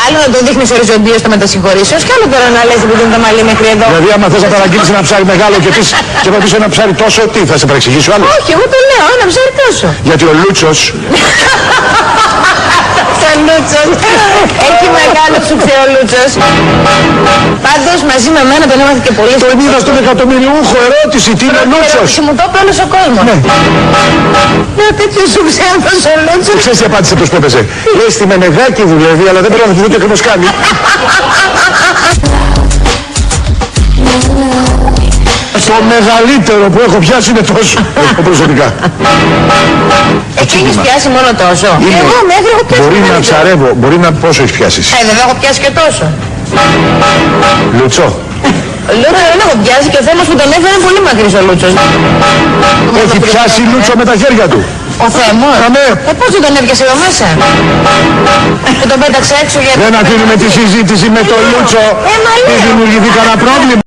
Άλλο να το δείχνεις οριζοντίως το μετασυγχωρήσεως και άλλο τώρα να λες επειδή είναι το μαλλί μέχρι εδώ. Δηλαδή, άμα θες να παραγγείλεις ένα ψάρι μεγάλο και πεις και θα πεις ένα ψάρι τόσο, τι θα σε παρεξηγήσει ο άλλος? Όχι, εγώ το λέω, ένα ψάρι τόσο. Γιατί ο Λούτσος Ο Λούτσος. Έχει μεγάλο ψουξέ ο Λούτσος. Πάντως μαζί με μένα τον έμαθε και πολύ. τον είδα στον εκατομμυριούχο, ερώτηση, τι είναι ο Λούτσος? Μου το είπε όλος ο κόσμος. Ναι. Λέω τέτοιο ψουξέ αυτός ο Λούτσος. Ξέρεις τι απάντησε πως το έπαιζε? Λέει στη Μενεγάκη δουλεύει, αλλά δεν πρέπει να δει τι ακριβώς κάνει. Το μεγαλύτερο που έχω πιάσει είναι τόσο. Προσωπικά. Εκεί έχεις πιάσει μόνο τόσο. Είναι. Εγώ μέχρι έχω πιάσει. Μπορεί να μεγαλύτερο. ψαρεύω, μπορεί να πόσο έχεις πιάσει. Βέβαια έχω πιάσει και τόσο. Λούτσο. Λούτσο δεν έχω πιάσει και ο Θέμος που τον έφερε είναι πολύ μακρύς ο Λούτσος. Έχει πιάσει Λούτσο με τα χέρια του. Ο Θέμος. Ναι. Πώς δεν τον έπιασε εδώ μέσα. Και τον πέταξε έξω γιατί... Δεν αφήνουμε τη συζήτηση με τον Λούτσο. Μα Τι λέω. δημιουργηθεί κανένα πρόβλημα.